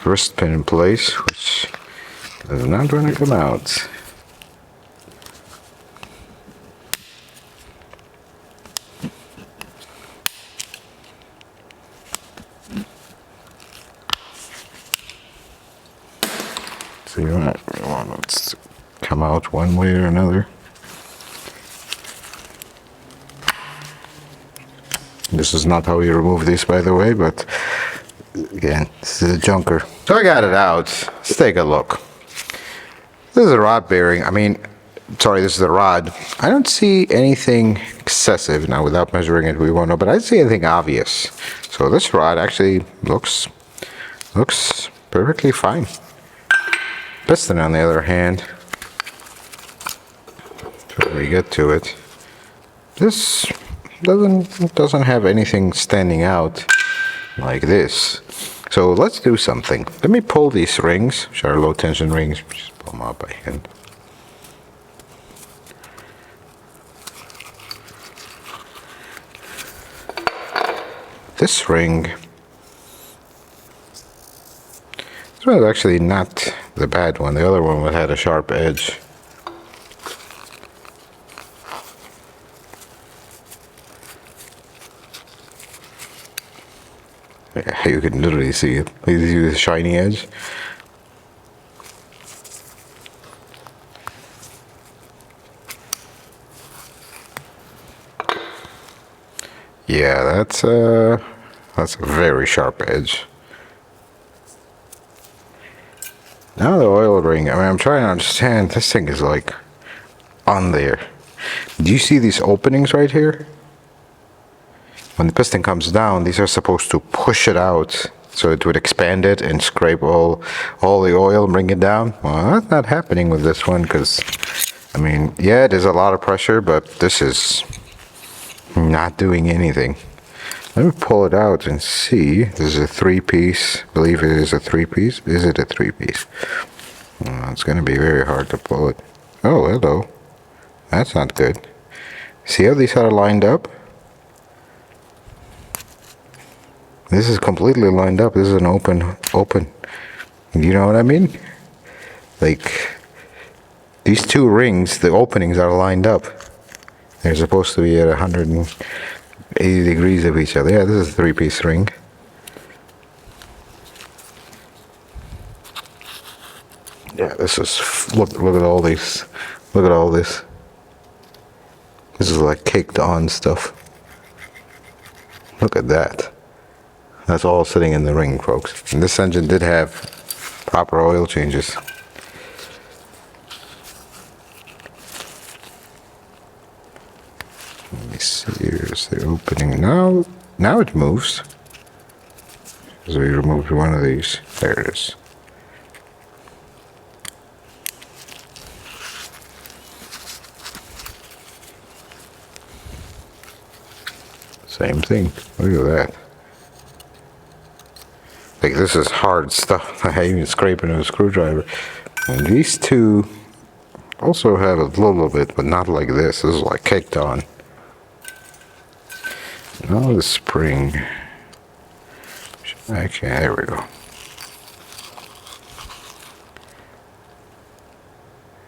A: wrist pin in place, which is not going to come out. So you want it to come out one way or another. This is not how you remove this, by the way, but again, this is a junker. So I got it out. Let's take a look. This is a rod bearing. This is a rod. I don't see anything excessive. Now, without measuring it, we won't know, but I don't see anything obvious. So this rod actually looks perfectly fine. Piston, on the other hand, before we get to it, this doesn't have anything standing out like this. So let's do something. Let me pull these rings, which are low tension rings. Just pull them out by hand. This ring, this one is actually not the bad one. The other one had a sharp edge. Yeah, you can literally see it. You see the shiny edge? Yeah, that's a very sharp edge. Now the oil ring, I'm trying to understand, this thing is like on there. Do you see these openings right here? When the piston comes down, these are supposed to push it out, so it would expand it and scrape all the oil and bring it down. Well, that's not happening with this one, because, yeah, there's a lot of pressure, but this is not doing anything. Let me pull it out and see. This is a 3-piece. I believe it is a 3-piece. Is it a 3-piece? It's going to be very hard to pull it. Oh, hello. That's not good. See how these are lined up? This is completely lined up. This is an open. You know what I mean? Like, these two rings, the openings are lined up. They're supposed to be at 180 degrees of each other. Yeah, this is a 3-piece ring. Yeah, this is, look at all these. Look at all this. This is like caked on stuff. Look at that. That's all sitting in the ring, folks. And this engine did have proper oil changes. Let me see, here's the opening. Now it moves. So we removed one of these. There it is. Same thing. Look at that. Like, this is hard stuff. I even scraping a screwdriver. And these two also have a little bit, but not like this. This is like caked on. Now the spring. Okay, there we go.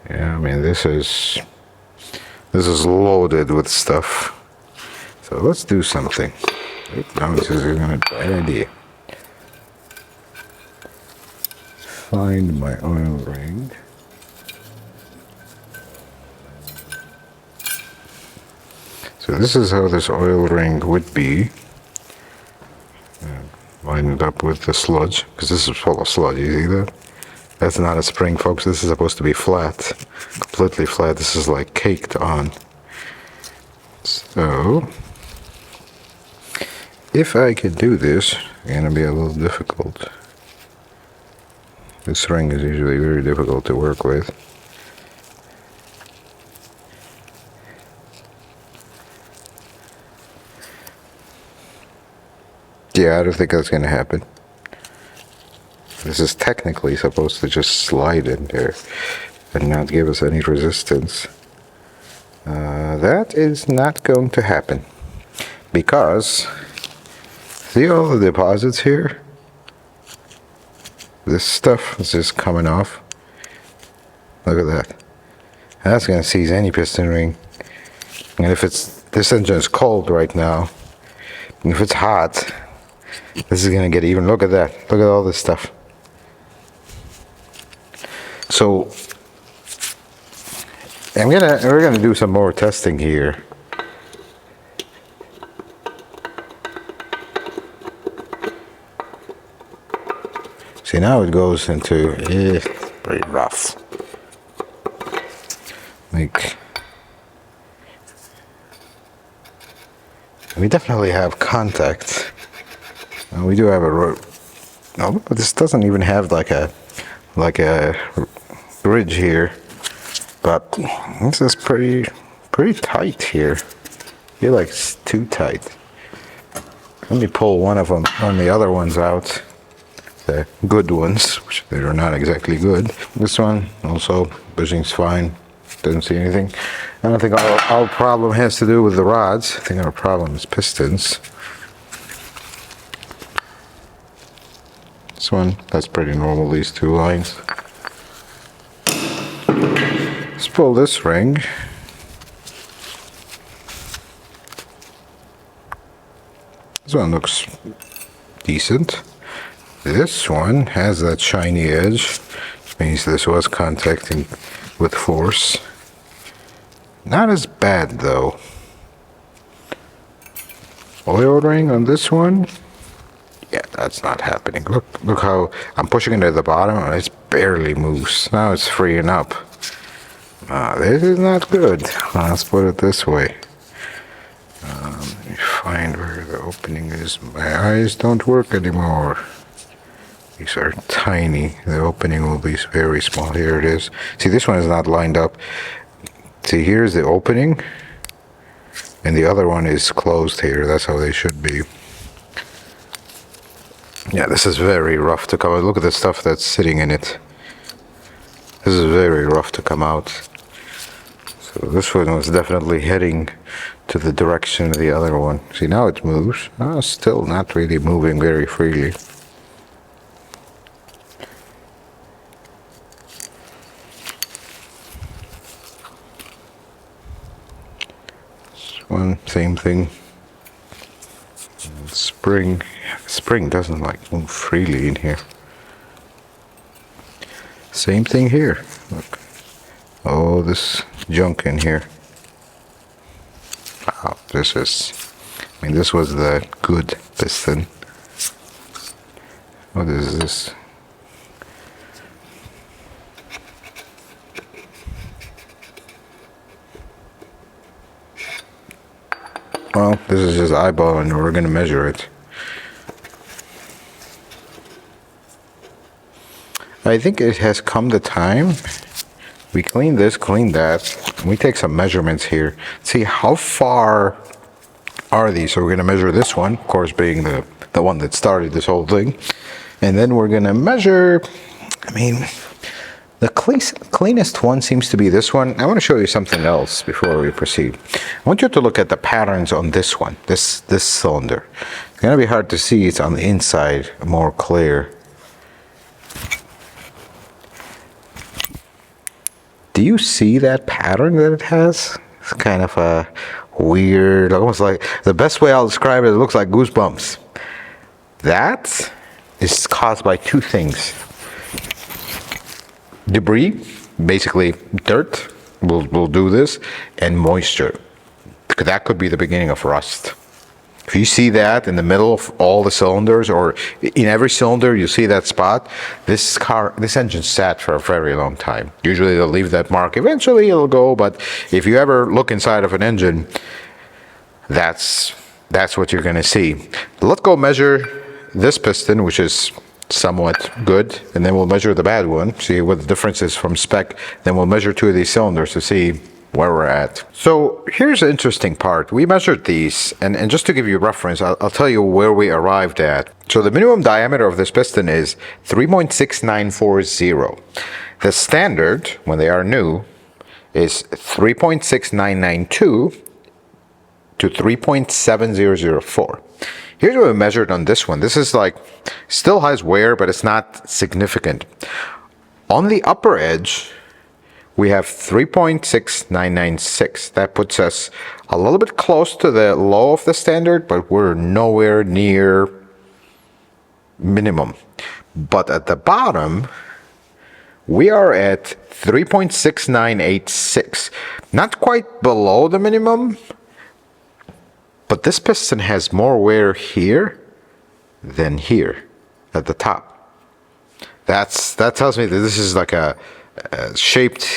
A: Yeah, this is loaded with stuff. So let's do something. Now this is a bad idea. Find my oil ring. So this is how this oil ring would be. Line it up with the sludge, because this is full of sludge. You see that? That's not a spring, folks. This is supposed to be flat, completely flat. This is like caked on. So, if I can do this, it's gonna be a little difficult. This ring is usually very difficult to work with. Yeah, I don't think that's going to happen. This is technically supposed to just slide in there and not give us any resistance. That is not going to happen. because see all the deposits here? This stuff is just coming off. Look at that. That's going to seize any piston ring. And if this engine is cold right now, and if it's hot, this is going to get even. Look at that. Look at all this stuff. So we're gonna do some more testing here. See, now it goes into pretty rough. Like, we definitely have contact. We do have a road. No, but this doesn't even have like a bridge here. But this is pretty tight here. I feel like it's too tight. Let me pull one of the other ones out. The good ones, which they are not exactly good. This one also, bushing's fine. Doesn't see anything. I don't think our problem has to do with the rods. I think our problem is pistons. This one, that's pretty normal, these two lines. Let's pull this ring. This one looks decent. This one has that shiny edge, which means this was contacting with force. Not as bad though. Oil ring on this one. Yeah, that's not happening. Look how I'm pushing it at the bottom and it barely moves. Now it's freeing up. This is not good. Let's put it this way. Let me find where the opening is. My eyes don't work anymore. These are tiny. The opening will be very small. Here it is. See, this one is not lined up. See, here's the opening. And the other one is closed here. That's how they should be. Yeah, this is very rough to come out. Look at the stuff that's sitting in it. This is very rough to come out. So this one was definitely heading to the direction of the other one. See, now it moves. Still not really moving very freely. One same thing. Spring doesn't like move freely in here. Same thing here. Look, all this junk in here. Wow, this was the good piston. What is this? Well, this is just eyeball and we're going to measure it. I think it has come the time. We clean this, clean that. And we take some measurements here. See how far are these. So we're going to measure this one, of course, being the one that started this whole thing. And then we're going to measure, the cleanest one seems to be this one. I want to show you something else before we proceed. I want you to look at the patterns on this one, this cylinder. It's going to be hard to see. It's on the inside, more clear. Do you see that pattern that it has? It's kind of a weird, almost like, the best way I'll describe it, it looks like goosebumps. That is caused by two things. Debris, basically dirt, will do this, and moisture. That could be the beginning of rust. If you see that in the middle of all the cylinders, or in every cylinder you see that spot, this engine sat for a very long time. Usually they'll leave that mark. Eventually it'll go, but if you ever look inside of an engine, that's what you're going to see. Let's go measure this piston, which is somewhat good, and then we'll measure the bad one, see what the difference is from spec. Then we'll measure two of these cylinders to see where we're at. So here's the interesting part. We measured these, and just to give you a reference, I'll tell you where we arrived at. So the minimum diameter of this piston is 3.6940. The standard, when they are new, is 3.6992. to 3.7004. Here's what we measured on this one. This is like, still has wear, but it's not significant. On the upper edge, we have 3.6996. That puts us a little bit close to the low of the standard, but we're nowhere near minimum. But at the bottom, we are at 3.6986. Not quite below the minimum, but this piston has more wear here than here at the top. That tells me that this is like a shaped,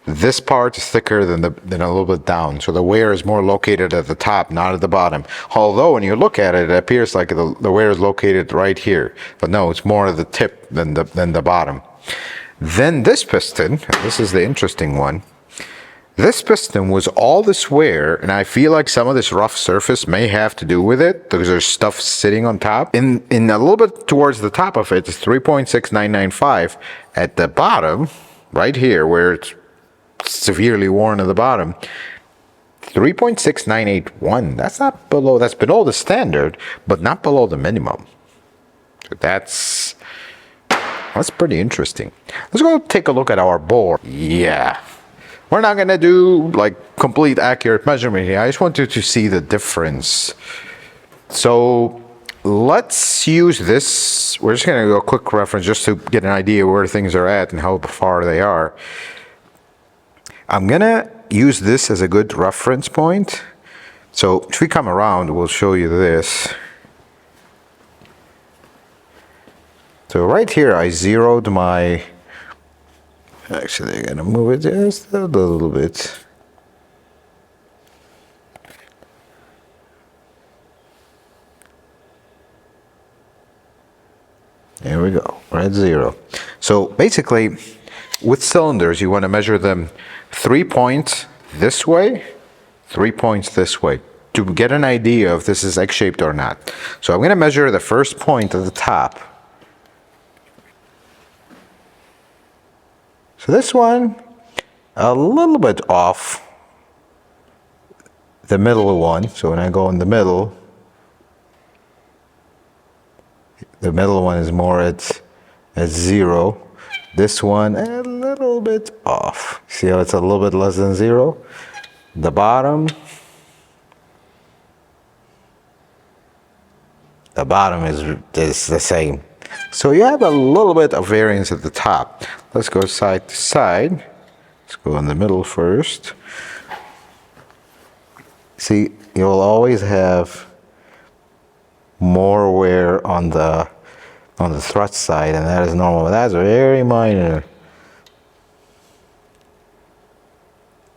A: this part is thicker than a little bit down. So the wear is more located at the top, not at the bottom. Although when you look at it, it appears like the wear is located right here. But no, it's more at the tip than the bottom. Then this piston, this is the interesting one. This piston was all this wear, and I feel like some of this rough surface may have to do with it because there's stuff sitting on top. In a little bit towards the top of it is 3.6995. At the bottom, right here where it's severely worn at the bottom, 3.6981. That's not below, that's below the standard, but not below the minimum. So that's pretty interesting. Let's go take a look at our bore. Yeah. We're not gonna do like complete accurate measurement here. I just want you to see the difference. So let's use this. We're just gonna go a quick reference just to get an idea where things are at and how far they are. I'm gonna use this as a good reference point. So if we come around, we'll show you this. So right here, I zeroed my, actually I'm gonna move it just a little bit. There we go, we're at 0. So basically, with cylinders, you want to measure them 3 points this way, 3 points this way, to get an idea if this is egg-shaped or not. So I'm going to measure the first point at the top. So this one, a little bit off the middle one. So when I go in the middle one is more at 0. This one a little bit off. See how it's a little bit less than 0? The bottom is the same. So you have a little bit of variance at the top. Let's go side to side. Let's go in the middle first. See, you'll always have more wear on the thrust side, and that is normal. That's very minor.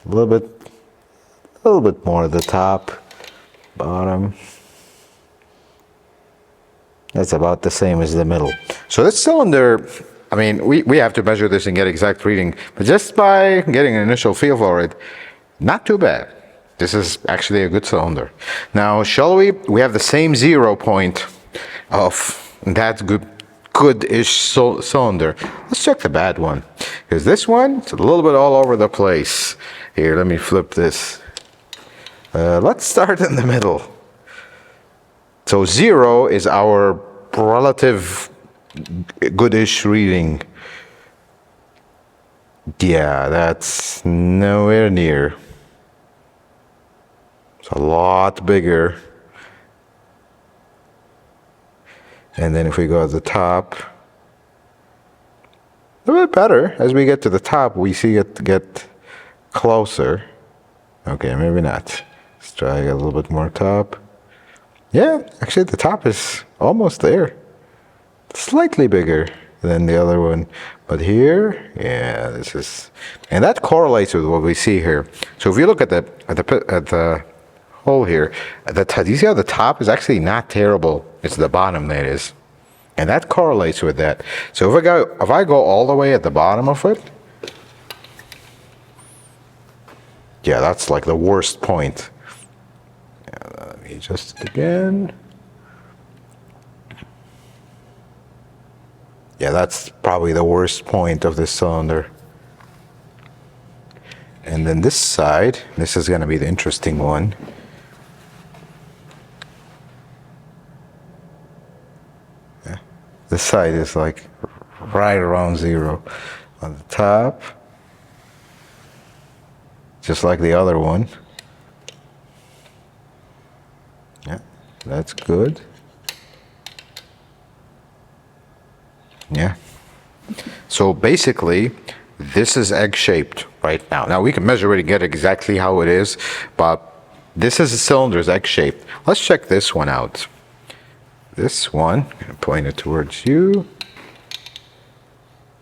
A: A little bit more at the top, bottom. That's about the same as the middle. So this cylinder, I mean, we have to measure this and get exact reading, but just by getting an initial feel for it, not too bad. This is actually a good cylinder. Now, shall we have the same 0 point of that good-ish cylinder. Let's check the bad one, because this one, it's a little bit all over the place. Here, let me flip this. Let's start in the middle. So 0 is our relative goodish reading. Yeah, that's nowhere near. It's a lot bigger. And then if we go to the top, a little bit better. As we get to the top, we see it get closer. Okay, maybe not. Let's try a little bit more top. Yeah, actually the top is almost there. Slightly bigger than the other one. But here, yeah, this is, and that correlates with what we see here. So if you look at the hole here, do you see how the top is actually not terrible? It's the bottom that is. And that correlates with that. So if I go all the way at the bottom of it, yeah, that's like the worst point. Let me adjust it again. Yeah, that's probably the worst point of this cylinder. And then this side, this is going to be the interesting one. This side is like right around 0. On the top, just like the other one. Yeah, that's good. Yeah. So basically, this is egg-shaped right now. Now we can measure it and get exactly how it is, but this is a cylinder is egg-shaped. Let's check this one out. This one, I'm going to point it towards you.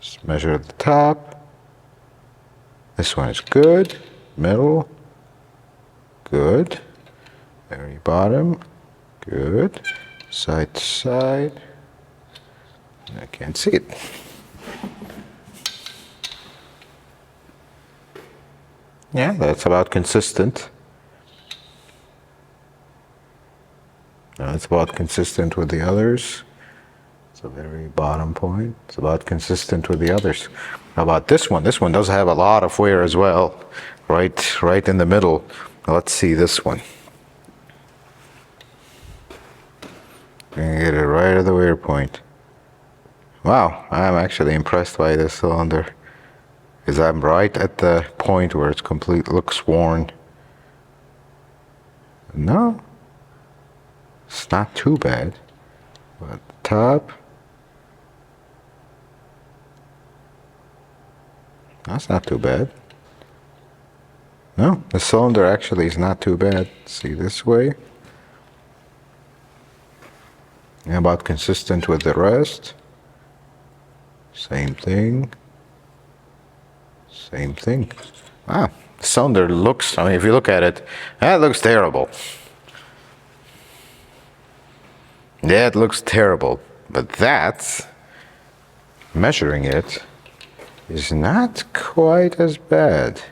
A: Just measure at the top. This one is good. Middle, good. Very bottom, good. Side to side. I can't see it. Yeah, that's about consistent. That's about consistent with the others. It's a very bottom point. It's about consistent with the others. How about this one? This one does have a lot of wear as well. Right in the middle. Let's see this one. Gonna get it right at the wear point. Wow, I'm actually impressed by this cylinder. Because I'm right at the point where it's looks worn. No, it's not too bad. But the top, that's not too bad. No, the cylinder actually is not too bad. See this way? And about consistent with the rest. Same thing. Same thing. Ah, the cylinder looks, I mean, if you look at it, that looks terrible. Yeah, it looks terrible. But that, measuring it, is not quite as bad.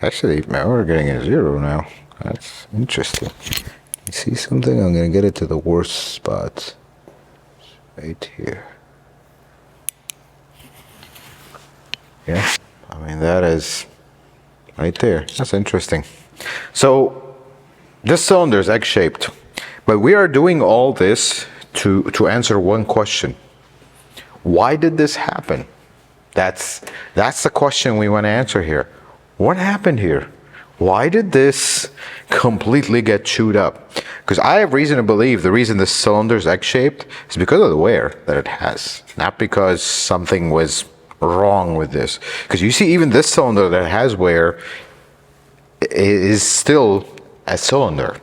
A: Actually, we're getting a 0 now. That's interesting. You see something? I'm going to get it to the worst spot. Right here. Yeah, I mean, that is right there. That's interesting. So this cylinder is egg-shaped, but we are doing all this to answer one question. Why did this happen? That's the question we want to answer here. What happened here? Why did this completely get chewed up? Because I have reason to believe the reason this cylinder is egg-shaped is because of the wear that it has, not because something was wrong with this. Because you see, even this cylinder that has wear is still a cylinder,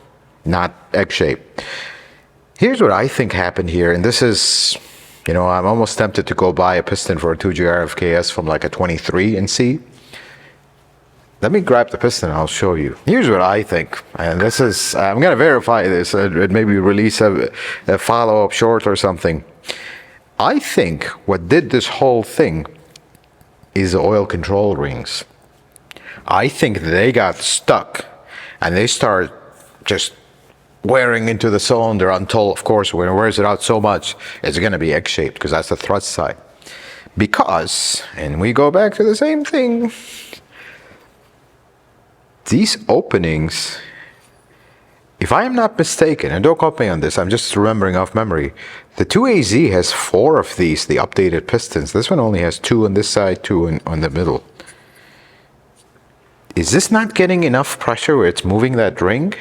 A: not egg-shaped. Here's what I think happened here, and this is, you know, I'm almost tempted to go buy a piston for a 2G RFKS from like a 23 and see. Let me grab the piston and I'll show you. Here's what I think, and this is, I'm going to verify this and maybe release a follow-up short or something. I think what did this whole thing is the oil control rings. I think they got stuck and they start just wearing into the cylinder until, of course, when it wears it out so much, it's going to be egg-shaped because that's the thrust side. Because, and we go back to the same thing, these openings, if I am not mistaken, and don't quote me on this, I'm just remembering off memory, the 2AZ has 4 of these, the updated pistons. This one only has 2 on this side, 2 on the middle. Is this not getting enough pressure where it's moving that ring,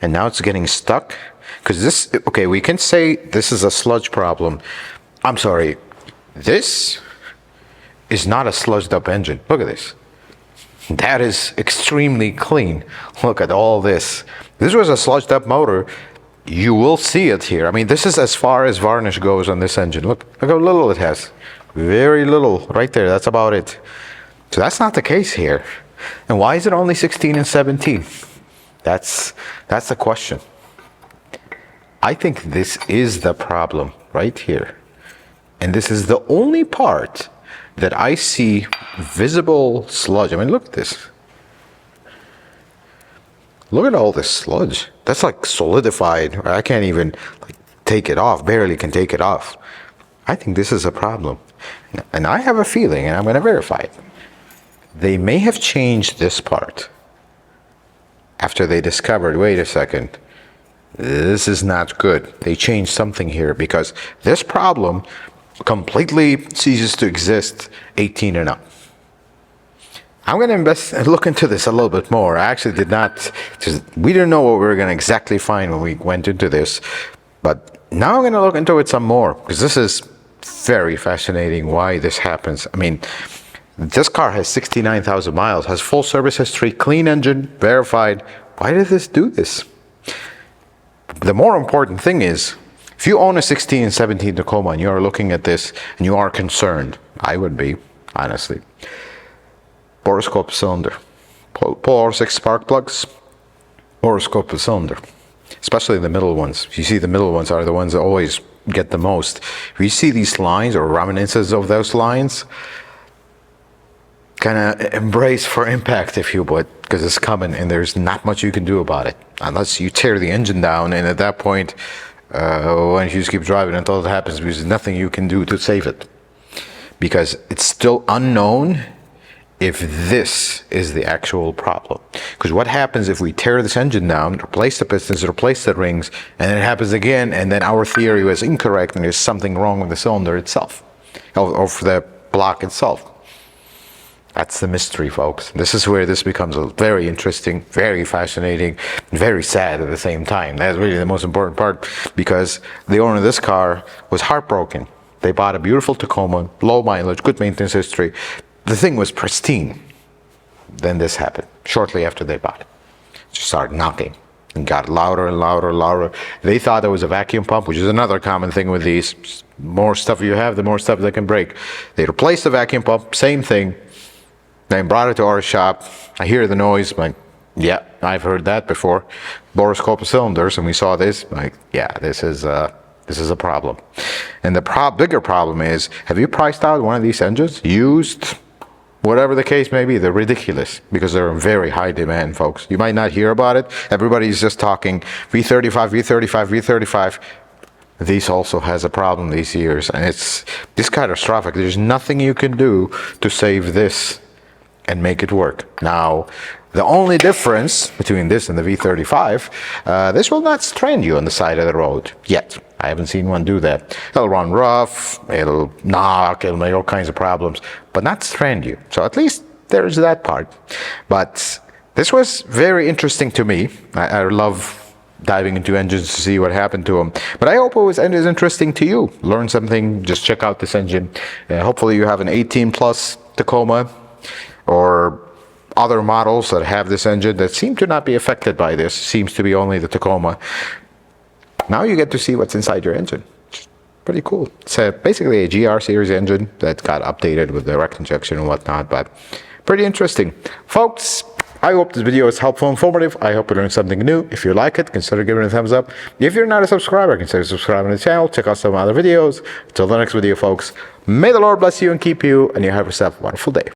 A: and now it's getting stuck? Because this, okay, we can say this is a sludge problem. I'm sorry, this is not a sludged up engine. Look at this. That is extremely clean. Look at all this. This was a sludged up motor. You will see it here. I mean, this is as far as varnish goes on this engine. Look how little it has. Very little right there. That's about it. So that's not the case here. And why is it only 16 and 17? That's the question. I think this is the problem right here. And this is the only part that I see visible sludge. I mean, look at this. Look at all this sludge. That's like solidified. I can't even like take it off, barely can take it off. I think this is a problem. And I have a feeling, and I'm going to verify it. They may have changed this part after they discovered, wait a second, This is not good. They changed something here because this problem completely ceases to exist 18 and up. I'm going to look into this a little bit more. I actually did not, we didn't know what we were going to exactly find when we went into this, but now I'm going to look into it some more because this is very fascinating why this happens. I mean, this car has 69,000 miles, has full service history, clean engine, verified. Why did this do this? The more important thing is, if you own a 16 and 17 Tacoma and you're looking at this and you are concerned, I would be, honestly. Borescope cylinder, Polar 6 spark plugs, borescope cylinder, especially the middle ones. You see the middle ones are the ones that always get the most. If you see these lines or reminiscences of those lines, kind of embrace for impact, if you would, because it's coming and there's not much you can do about it unless you tear the engine down, and at that point, when you just keep driving until it happens, because there's nothing you can do to save it, because it's still unknown if this is the actual problem. Because what happens if we tear this engine down, replace the pistons, replace the rings, and then it happens again, and then our theory was incorrect and there's something wrong with the cylinder itself, or for the block itself. That's the mystery, folks. This is where this becomes very interesting, very fascinating, very sad at the same time. That's really the most important part, because the owner of this car was heartbroken. They bought a beautiful Tacoma, low mileage, good maintenance history. The thing was pristine. Then this happened, shortly after they bought it. It just started knocking and got louder and louder and louder. They thought it was a vacuum pump, which is another common thing with these. The more stuff you have, the more stuff they can break. They replaced the vacuum pump, same thing. They brought it to our shop. I hear the noise, like, yeah, I've heard that before. Borescope cylinders, and we saw this, like, yeah, this is a problem. And the bigger problem is, have you priced out one of these engines? Used, whatever the case may be, they're ridiculous because they're in very high demand, folks. You might not hear about it. Everybody's just talking V35, V35, V35. This also has a problem these years, and it's catastrophic. There's nothing you can do to save this and make it work. Now, the only difference between this and the V35, this will not strand you on the side of the road yet. I haven't seen one do that. It'll run rough, it'll knock, it'll make all kinds of problems, but not strand you. So at least there's that part. But this was very interesting to me. I love diving into engines to see what happened to them. But I hope it was as interesting to you. Learn something, just check out this engine. Hopefully you have an 18 plus Tacoma, or other models that have this engine that seem to not be affected by this. Seems to be only the Tacoma. Now you get to see what's inside your engine. It's pretty cool. It's basically a GR series engine that got updated with direct injection and whatnot, but pretty interesting. Folks, I hope this video is helpful and informative. I hope you learned something new. If you like it, consider giving it a thumbs up. If you're not a subscriber, consider subscribing to the channel. Check out some other videos. Until the next video, folks, may the Lord bless you and keep you, and you have yourself a wonderful day.